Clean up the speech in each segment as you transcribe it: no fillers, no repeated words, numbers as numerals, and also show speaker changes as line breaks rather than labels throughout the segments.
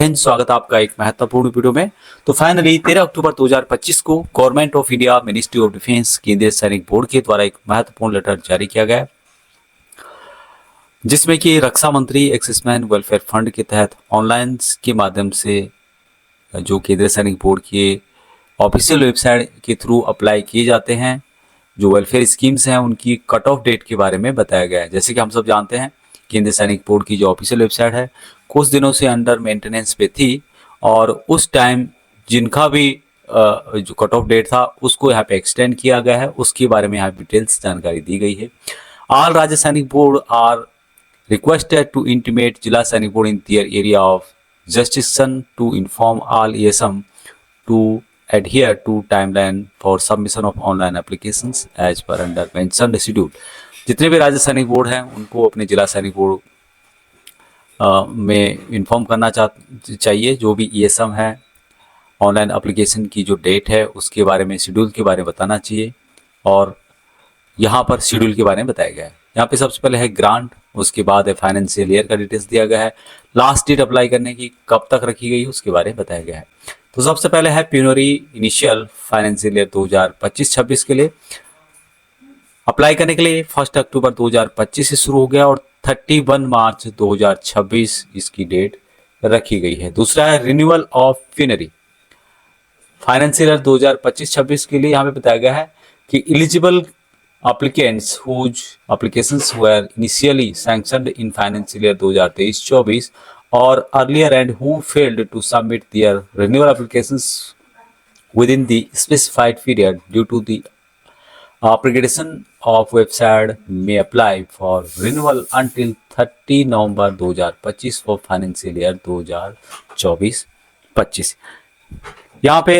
स्वागत है आपका एक महत्वपूर्ण वीडियो में। तो फाइनली 13 अक्टूबर 2025 को government of India ministry of defence केंद्रीय सैनिक बोर्ड के द्वारा एक महत्वपूर्ण लेटर जारी किया गया है, जिसमें कि रक्षा मंत्री एक्सिसमैन वेलफेयर फंड के तहत ऑनलाइन के माध्यम से जो केंद्रीय सैनिक बोर्ड के ऑफिशियल वेबसाइट के थ्रू अप्लाई किए जाते हैं, जो वेलफेयर स्कीम्स हैं उनकी कट ऑफ डेट के बारे में बताया गया है। जैसे कि हम सब जानते हैं, केंद्रीय सैनिक बोर्ड की जो ऑफिशियल वेबसाइट है कुछ दिनों से अंडर मेंटेनेंस पे थी और उस टाइम जिनका भी जो कट ऑफ डेट था उसको यहाँ पे एक्सटेंड किया गया है, उसके बारे में यहाँ डिटेल्स जानकारी दी गई है। All Rajya Sainik board are requested to intimate Zila Sainik board in their area of jurisdiction to inform all ESM to adhere to timeline for submission of online applications as per under mentioned schedule। जितने भी राज्य Sainik board हैं उनको अपने जिला Sainik board में inform करना चाहिए। जो भी ESM है ऑनलाइन एप्लीकेशन की जो डेट है उसके बारे में, शेड्यूल के बारे में बताना चाहिए। और यहाँ पर शेड्यूल के बारे में बताया गया है। यहाँ पे सबसे पहले है ग्रांट, उसके बाद है फाइनेंशियल ईयर का डिटेल्स दिया गया है, लास्ट डेट अप्लाई करने की कब तक रखी गई उसके बारे में बताया गया है। तो सबसे पहले है प्यूनरी इनिशियल फाइनेंशियल ईयर 2025-26 के लिए अप्लाई करने के लिए 1 अक्टूबर 2025 से शुरू हो गया और 31 मार्च 2026 इसकी डेट रखी गई है। दूसरा है रिन्यूअल ऑफ प्यूनरी फाइनेंशियल ईयर 2025-26 के लिए यहाँ पे बताया गया है कि eligible applicants whose applications were initially sanctioned in financial year 2023-24 or earlier and who failed to submit their renewal applications within the specified period due to the upgradation of website may apply for renewal until 30 November 2025 for financial year 2024-25। यहाँ पे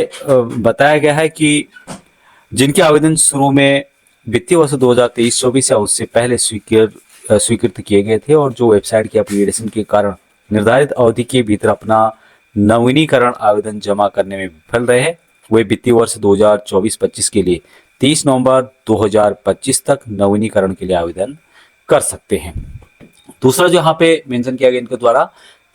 बताया गया है कि जिनके आवेदन शुरू में वित्तीय वर्ष 2023-24 या उससे पहले स्वीकृत किए गए थे और जो वेबसाइट की अपग्रेडेशन के कारण निर्धारित अवधि के भीतर अपना नवीनीकरण आवेदन जमा करने में विफल रहे हैं, वे वित्तीय वर्ष 2024-25 के लिए 30 नवंबर 2025 तक नवीनीकरण के लिए आवेदन कर सकते हैं। दूसरा जो यहाँ पे मेंशन किया गया इनके द्वारा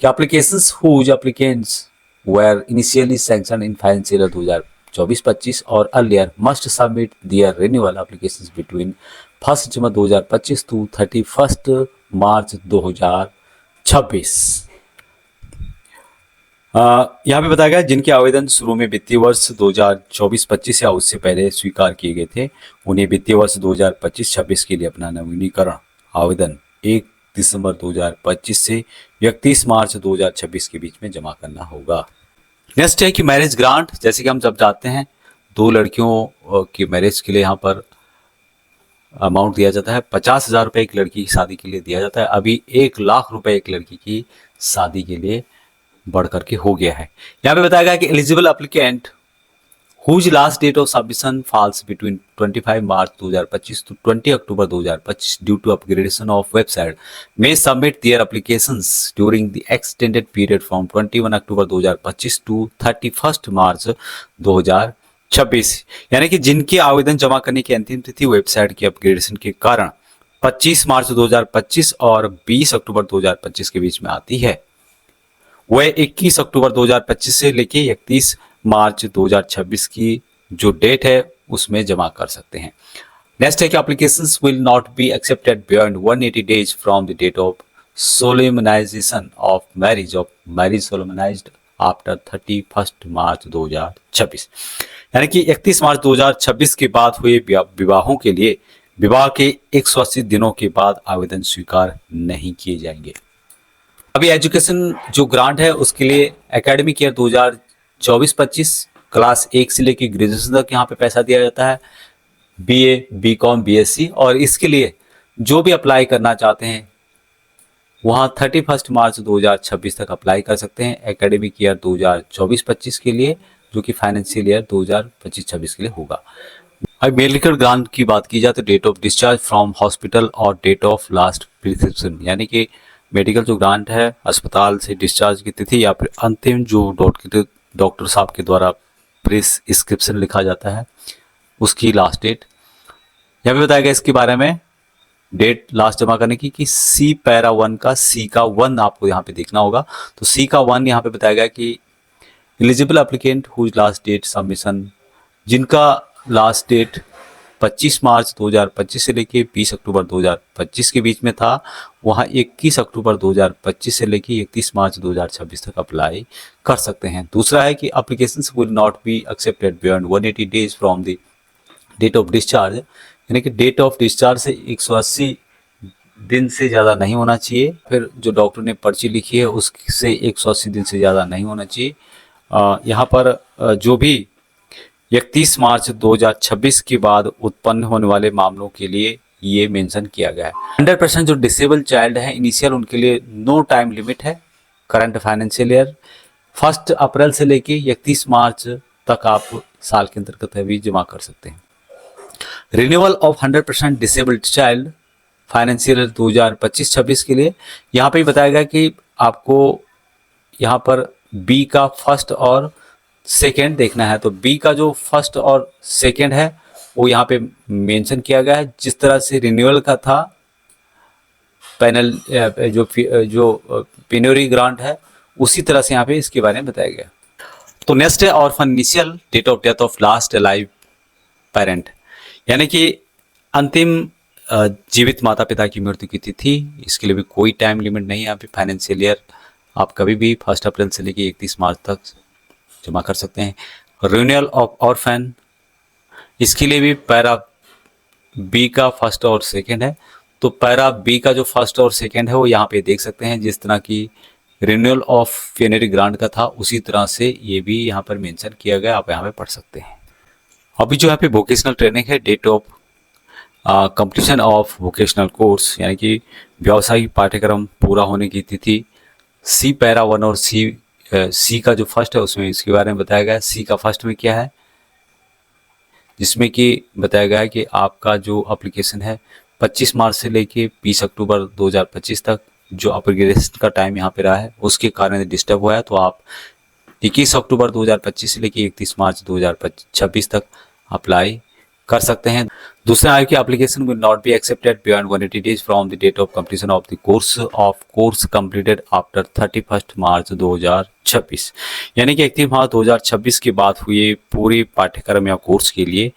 कि applications whose applicants were initially sanction in financial year 2024-25 और earlier must submit their renewal applications between 1 January 2025 to 31 March 2026। यहाँ पे बताया गया जिनके आवेदन शुरू में वित्तीय वर्ष 2024-25 या उससे पहले स्वीकार किए गए थे उन्हें वित्तीय वर्ष 2025-26 के लिए अपना नवीनीकरण आवेदन 1 दिसंबर 2025 से 31 मार्च 2026 के बीच में जमा करना होगा। नेक्स्ट है कि मैरिज ग्रांट। जैसे कि हम सब जानते हैं, दो लड़कियों की मैरिज के लिए यहाँ पर अमाउंट दिया जाता है। 50,000 रुपये एक लड़की की शादी के लिए दिया जाता है। अभी 1 लाख रुपए एक लड़की की शादी के लिए बढ़ करके हो गया है। यहाँ पे बताया गया कि eligible applicant whose last date of submission falls between 25 March 2025 to 20 October 2025 due to upgradation of website may submit their applications during the extended period from 21 October 2025 to 31 March 2026। यानी कि जिनके आवेदन जमा करने की अंतिम तिथि वेबसाइट की अपग्रेडेशन के कारण 25 मार्च 2025 और 20 अक्टूबर 2025 के बीच में आती है, वह 21 अक्टूबर 2025 से लेके 31 मार्च 2026 की जो डेट है उसमें जमा कर सकते हैं। नेक्स्ट है कि applications will not be accepted beyond 180 days from the date of solemnization of marriage solemnized after 31 March 2026। यानी कि 31 मार्च 2026 के बाद हुए विवाहों के लिए विवाह के 180 दिनों के बाद आवेदन स्वीकार नहीं किए जाएंगे। अभी एजुकेशन जो ग्रांट है उसके लिए एकेडमिक ईयर 2024-25 क्लास 1 से लेकर ग्रेजुएशन तक यहाँ पे पैसा दिया जाता है, BA, BCom, BSc। और इसके लिए जो भी अप्लाई करना चाहते हैं वहाँ 31 मार्च 2026 तक अप्लाई कर सकते हैं एकेडमिक ईयर 2024-25 के लिए, जो कि फाइनेंशियल ईयर 2025-26 के लिए होगा। अब मेडिकल ग्रांट की बात की जाए तो date of discharge from hospital और डेट ऑफ लास्ट प्रिस्क्रिप्शन, यानी कि मेडिकल जो ग्रांट है अस्पताल से डिस्चार्ज की तिथि या फिर अंतिम जो डॉक्टर साहब के द्वारा प्रिस्क्रिप्शन लिखा जाता है उसकी लास्ट डेट। यहाँ पे बताया गया इसके बारे में डेट लास्ट जमा करने की कि सी पैरा 1 का सी का 1 आपको यहाँ पे देखना होगा। तो सी का 1 यहाँ पे बताया गया कि eligible applicant whose last date submission, जिनका लास्ट डेट 25 मार्च 2025 से लेके 20 अक्टूबर 2025 के बीच में था, वहाँ 21 अक्टूबर 2025 से लेके 31 मार्च 2026 तक अप्लाई कर सकते हैं। दूसरा है कि applications will not be accepted beyond 180 days from the date of discharge, यानी कि डेट ऑफ डिस्चार्ज से 180 दिन से ज़्यादा नहीं होना चाहिए। फिर जो डॉक्टर ने पर्ची लिखी है उससे 180 दिन से ज़्यादा नहीं होना चाहिए। यहाँ पर जो भी 31 मार्च 2026 के बाद उत्पन्न होने वाले मामलों के लिए ये मेंशन किया गया है। 100% जो डिसेबल चाइल्ड है इनिशियल उनके लिए नो टाइम लिमिट है। करंट फाइनेंशियल ईयर 1 अप्रैल से लेके 31 मार्च तक आप साल के अंतर्गत भी जमा कर सकते हैं। Renewal of 100% disabled child financial year 2025-26 के लिए यहाँ पे बताया गया कि आपको यहाँ पर बी का फर्स्ट और सेकेंड देखना है। तो बी का जो फर्स्ट और सेकेंड है वो यहाँ पे मेंशन किया गया है। जिस तरह से रिन्यूअल का था पैनल जो पेनोरी ग्रांट है उसी तरह से यहाँ पे इसके बारे में बताया गया। तो नेक्स्ट है orphan initial date of death of last alive parent, यानी कि अंतिम जीवित माता पिता की मृत्यु की तिथि। इसके लिए भी कोई टाइम लिमिट नहीं है। यहाँ पे फाइनेंशियल ईयर आप कभी भी 1 अप्रैल से लेके 31 मार्च तक जमा कर सकते हैं। रिन्यूअल ऑफ ऑर्फन, इसके लिए भी पैरा बी का फर्स्ट और सेकंड है। तो पैरा बी का जो फर्स्ट और सेकंड है वो यहाँ पे देख सकते हैं। जिस तरह की रिन्यूअल ऑफ पेनरी ग्रांट का था उसी तरह से ये भी यहाँ पर मेंशन किया गया, आप यहाँ पे पढ़ सकते हैं। अभी जो यहाँ पे वोकेशनल ट्रेनिंग है, date of completion of vocational course, यानी कि व्यावसायिक पाठ्यक्रम पूरा होने की तिथि। सी पैरा 1 और सी का जो फर्स्ट है उसमें इसके बारे में बताया गया है। सी का फर्स्ट में क्या है, जिसमें कि बताया गया है कि आपका जो एप्लीकेशन है 25 मार्च से लेके 20 अक्टूबर 2025 तक जो एप्लीकेशन का टाइम यहाँ पे रहा है उसके कारण डिस्टर्ब हुआ है। तो आप 21 अक्टूबर 2025 से लेके 31 मार्च 2026 तक अप्लाई कर सकते हैं। दूसरा है कि application will not be accepted beyond 180 days from the date of completion of the course completed after 31 March 2026, यानी कि 31 मार्च 2026 के बाद हुए पूरे पाठ्यक्रम या कोर्स के लिए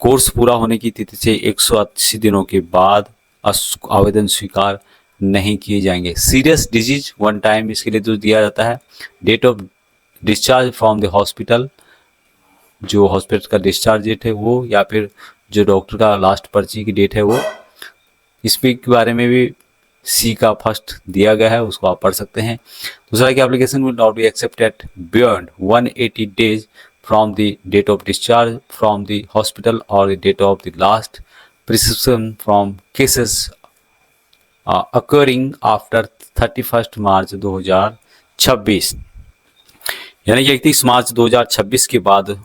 कोर्स पूरा होने की तिथि से 180 दिनों के बाद आवेदन स्वीकार नहीं किए जाएंगे। सीरियस डिजीज 1 टाइम इसके लिए जो दिया जाता है, date of discharge from the hospital, जो हॉस्पिटल का डिस्चार्ज डेट है वो, या फिर जो डॉक्टर का लास्ट पर्ची की डेट है वो, इसके बारे में भी सी का फर्स्ट दिया गया है, उसको आप पढ़ सकते हैं। दूसरा कि application will not be accepted beyond 180 days from the date of discharge from the hospital और the date of the last prescription from cases occurring after 31 March 2026, यानी कि 31 मार्च 2026 के बाद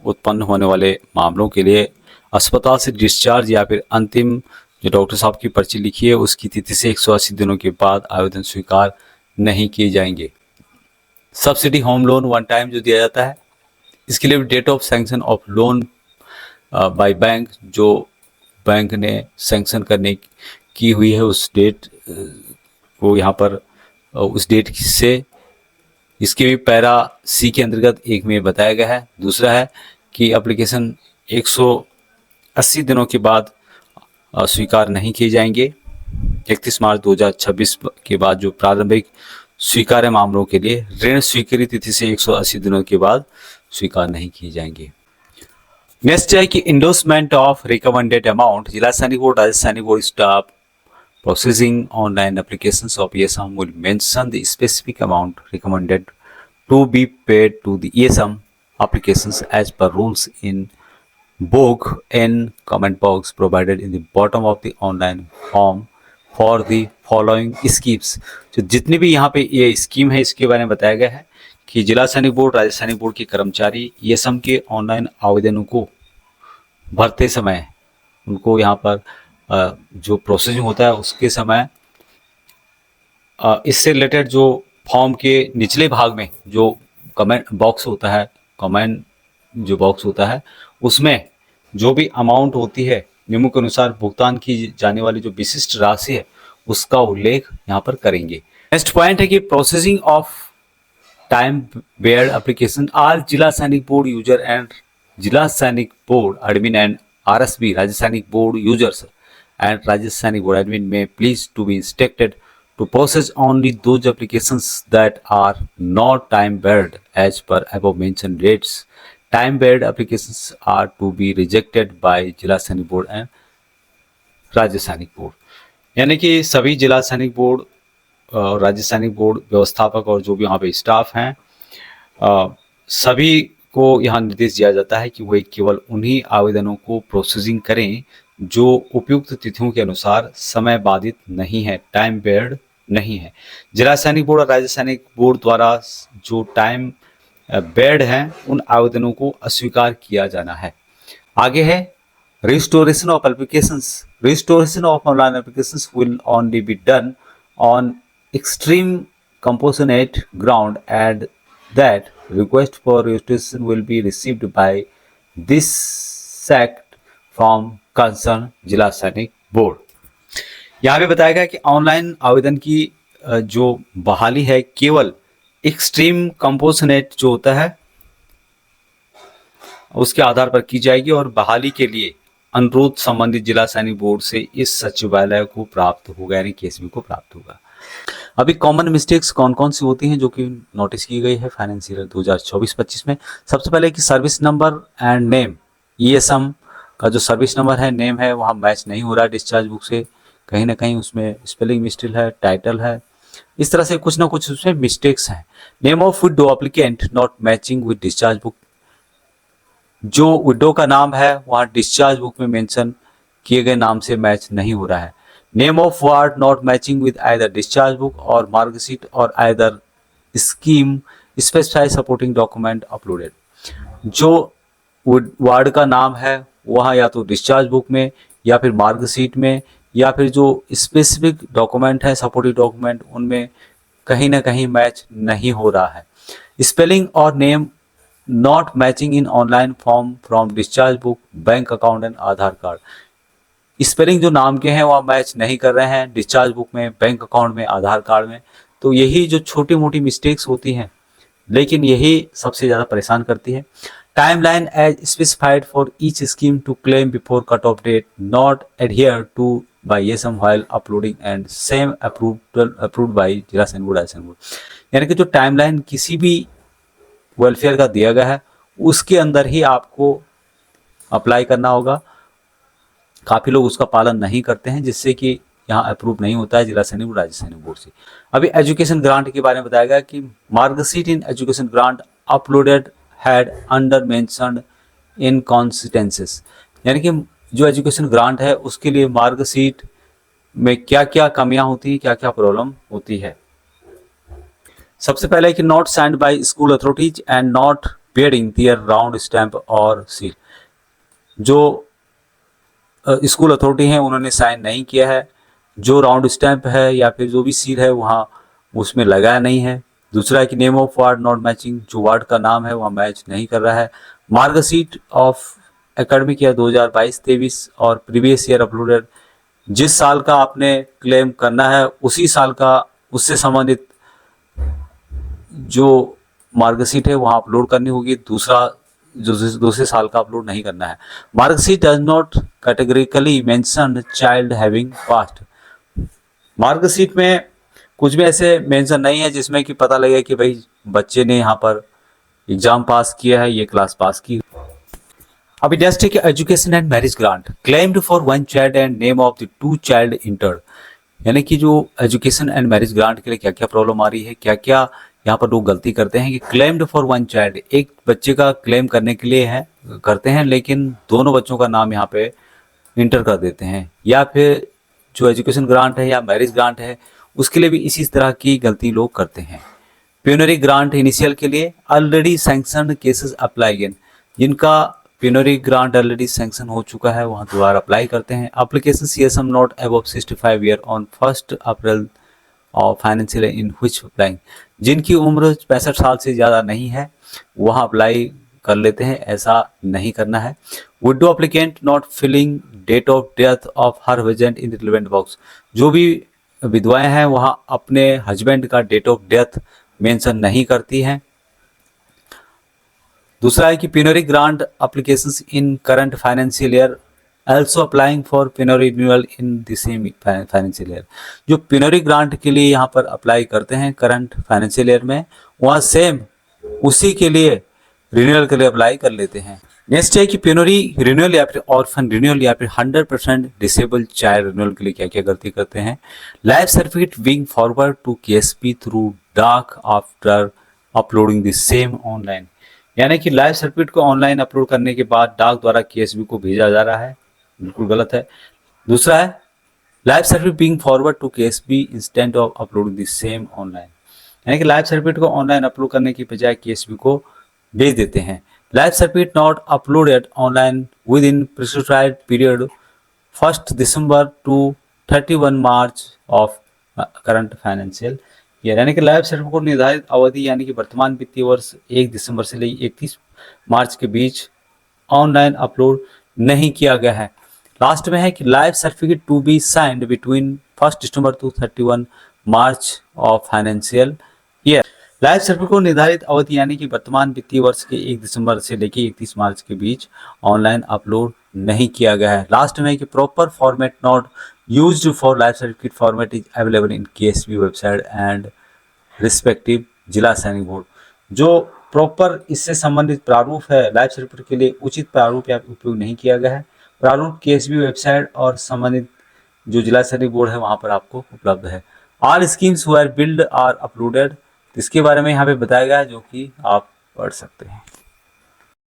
उत्पन्न होने वाले मामलों के लिए अस्पताल से डिस्चार्ज या फिर अंतिम जो डॉक्टर साहब की पर्ची लिखी है उसकी तिथि से 180 दिनों के बाद आवेदन स्वीकार नहीं किए जाएंगे। सब्सिडी होम लोन 1 टाइम जो दिया जाता है, इसके लिए date of sanction of loan by bank, जो बैंक ने सैंक्शन करने की हुई है उस डेट को यहाँ पर उस डेट से, इसके भी पैरा सी के अंतर्गत एक में बताया गया है। दूसरा है कि एप्लीकेशन 180 दिनों के बाद स्वीकार नहीं किए जाएंगे। 31 मार्च 2026 के बाद जो प्रारंभिक स्वीकार्य मामलों के लिए ऋण स्वीकृति तिथि से 180 दिनों के बाद स्वीकार नहीं किए जाएंगे। नेक्स्ट है कि इंडोर्समेंट ऑफ रिकमेंडेड अमाउंट, जिला सैनिक बोर्ड राजस्थान सैनिक board staff processing online applications of ESM will mention the specific amount recommended to be paid to the ESM applications as per rules in book and comment box provided in the bottom of the online form for the following schemes। तो जितनी भी यहाँ पे ये scheme है इसके बारे में बताया गया है कि जिला सैनिक बोर्ड राजस्थान सैनिक बोर्ड के कर्मचारी ESM के ऑनलाइन आवेदनों को भरते समय उनको यहाँ पर जो प्रोसेसिंग होता है उसके समय इससे रिलेटेड जो फॉर्म के निचले भाग में जो कमेंट बॉक्स होता है, कमेंट जो बॉक्स होता है उसमें जो भी अमाउंट होती है नियमों के अनुसार भुगतान की जाने वाली जो विशिष्ट राशि है उसका उल्लेख यहाँ पर करेंगे। नेक्स्ट पॉइंट है कि processing of time barred application are Zila Sainik board user and जिला Sainik board admin and RSB राज्य Sainik board users and Rajya Sainik board admin में please to be instructed to process only those applications that are not time barred as per above mentioned rates. Time barred applications are to be rejected by जिला Sainik board and Rajya Sainik board, यानी कि सभी जिला Sainik board और राज्य Sainik board व्यवस्थापक और जो भी यहाँ पे स्टाफ हैं सभी को यहाँ निर्देश दिया जाता है कि वे केवल उन्हीं आवेदनों को प्रोसेसिंग करें जो उपयुक्त तिथियों के अनुसार समय बाधित नहीं है, टाइम बेयर्ड नहीं है। जिला सैनिक बोर्ड और राज्य सैनिक बोर्ड द्वारा जो टाइम बेयर्ड है उन आवेदनों को अस्वीकार किया जाना है। आगे है restoration of applications. Restoration of online applications will only be done on extreme compassionate ground and that request for registration will be received by this sect from concerned जिला सैनिक बोर्ड। यहाँ पे बताया गया कि ऑनलाइन आवेदन की जो बहाली है केवल एक्सट्रीम कंपोजिनेट जो होता है उसके आधार पर की जाएगी और बहाली के लिए अनुरोध संबंधित जिला सैनिक बोर्ड से इस सचिवालय को प्राप्त होगा, यानी KSB को प्राप्त होगा। अभी कॉमन मिस्टेक्स कौन कौन सी होती हैं जो कि नोटिस की गई है फाइनेंशियल 2024-25 में। सबसे पहले कि service number and name, ESM का जो सर्विस नंबर है, नेम है, वहाँ मैच नहीं हो रहा है डिस्चार्ज बुक से, कहीं ना कहीं उसमें स्पेलिंग मिस्टेक है, टाइटल है, इस तरह से कुछ ना कुछ उसमें मिस्टेक्स हैं। Name of window applicant not matching with discharge book, जो विडो का नाम है वहाँ डिस्चार्ज बुक में मेंशन किए गए नाम से मैच नहीं हो रहा है। Name of ward not matching with either discharge book और मार्कशीट और either scheme specified supporting document uploaded, जो वार्ड का नाम है वहाँ या तो डिस्चार्ज बुक में या फिर मार्कशीट में या फिर जो स्पेसिफिक डॉक्यूमेंट है सपोर्टिंग डॉक्यूमेंट उनमें कहीं ना कहीं मैच नहीं हो रहा है। स्पेलिंग और name not matching in online form from discharge book, bank account and Aadhaar card, spelling जो नाम के हैं वह मैच नहीं कर रहे हैं डिस्चार्ज बुक में, बैंक अकाउंट में, आधार कार्ड में। तो यही जो छोटी मोटी मिस्टेक्स होती हैं लेकिन यही सबसे ज़्यादा परेशान करती है। Timeline as specified for each scheme to claim before cut off date not adhere to by ESM while uploading and same approved by Zila Sainik board. यानी कि जो टाइमलाइन किसी भी वेलफेयर का दिया गया है उसके अंदर ही आपको अप्लाई करना होगा। काफ़ी लोग उसका पालन नहीं करते हैं जिससे कि यहाँ अप्रूव नहीं होता है जिला सैनिक बोर्ड, राज्य सैनिक बोर्ड से। अभी एजुकेशन ग्रांट के बारे में बताया गया कि marksheet in education grant uploaded had under mentioned inconsistencies, यानी कि जो एजुकेशन ग्रांट है उसके लिए मार्कशीट में क्या क्या कमियां होती हैं, क्या क्या प्रॉब्लम होती है। सबसे पहले कि not signed by school authorities and not bearing their round stamp और सील, जो स्कूल अथॉरिटी हैं उन्होंने साइन नहीं किया है, जो राउंड स्टैंप है या फिर जो भी सील है वहाँ उसमें लगाया नहीं है। दूसरा है कि name of ward not matching, जो वार्ड का नाम है वहाँ मैच नहीं कर रहा है। मार्कशीट ऑफ एकेडमिक ईयर 2022-23 और प्रीवियस ईयर अपलोडेड, जिस साल का आपने क्लेम करना है उसी साल का उससे संबंधित जो मार्कशीट है वहाँ अपलोड करनी होगी, दूसरे साल का अपलोड नहीं करना है। Marksheet does not categorically mention child having past, marksheet में कुछ भी ऐसे मेंशन नहीं है जिसमें कि पता लगे कि भाई बच्चे ने यहाँ पर एग्जाम पास किया है, ये क्लास पास की। अभी नेक्स्ट है कि education and marriage grant claimed for 1 child and name of the 2 child entered, यानी कि जो एजुकेशन एंड मैरिज ग्रांट के लिए क्या क्या प्रॉब्लम आ रही है, क्या क्या यहाँ पर लोग गलती करते हैं कि क्लेम्ड फॉर 1 चाइल्ड, एक बच्चे का क्लेम करने के लिए है करते हैं लेकिन दोनों बच्चों का नाम यहाँ पे इंटर कर देते हैं, या फिर जो एजुकेशन ग्रांट है या मैरिज ग्रांट है उसके लिए भी इसी तरह की गलती लोग करते हैं। प्यूनरी ग्रांट इनिशियल के लिए already sanctioned cases apply again, जिनका प्यूनरी ग्रांट ऑलरेडी सैंक्शन हो चुका है वहाँ दोबारा अप्लाई करते हैं। Application CSM not above 65 year on 1 अप्रैल और फाइनेंशियल इन व्हिच अप्लाइंग, जिनकी उम्र 65 साल से ज़्यादा नहीं है वहाँ अप्लाई कर लेते हैं, ऐसा नहीं करना है। Widow applicant not filling date of death of her husband in relevant box. जो भी विधवाएं हैं वहाँ अपने हस्बैंड का डेट ऑफ डेथ मेंशन नहीं करती हैं। दूसरा है कि penury grant applications in current financial year also applying for penury renewal in the same financial year. जो पेनोरी ग्रांट के लिए यहाँ पर अप्लाई करते हैं करंट फाइनेंशियल ईयर में, वहाँ सेम उसी के लिए रिन्यूअल के लिए अप्लाई कर लेते हैं। नेक्स्ट है कि पेनोरी रिन्यूअल या फिर ऑर्फन रिन्यूअल या फिर 100% डिसेबल चाइल्ड रिन्यूअल के लिए क्या क्या गलती करते हैं। Life certificate being forward to KSP through डाक after uploading the same online. यानी कि लाइफ सर्टिफिकेट को ऑनलाइन अपलोड करने के बाद डाक द्वारा केएसबी को भेजा जा रहा है, बिल्कुल गलत है। दूसरा है life certificate being forward to KSB instant of uploading the same online. यानी कि लाइफ सर्टिफिकेट को ऑनलाइन अपलोड करने की बजाय केएसबी को भेज देते हैं। Life certificate not uploaded online within prescribed period 1 December to 31 March of current financial year. यानी कि लाइफ सर्टिफिकेट को निर्धारित अवधि यानी कि वर्तमान वित्तीय वर्ष 1 दिसंबर से लेकर 31 मार्च के बीच ऑनलाइन अपलोड नहीं किया गया है। लास्ट में है कि life certificate to be signed between 1 December to 31 March of financial year. Life certificate को निर्धारित अवधि यानी कि वर्तमान वित्तीय वर्ष के 1 दिसंबर से लेकर 31 मार्च के बीच ऑनलाइन अपलोड नहीं किया गया है। लास्ट में है कि proper format not used for life certificate format is available in KSB website and respective जिला सैनिक बोर्ड। जो प्रॉपर इससे संबंधित प्रारूप है लाइफ सर्टिफिकेट के लिए उचित प्रारूप या उपयोग नहीं किया गया है। प्रारूप केएसबी वेबसाइट और संबंधित जो जिला सैनिक बोर्ड है वहाँ पर आपको उपलब्ध है। All schemes where build are uploaded, इसके बारे में यहाँ पे बताया गया है जो कि आप पढ़ सकते हैं।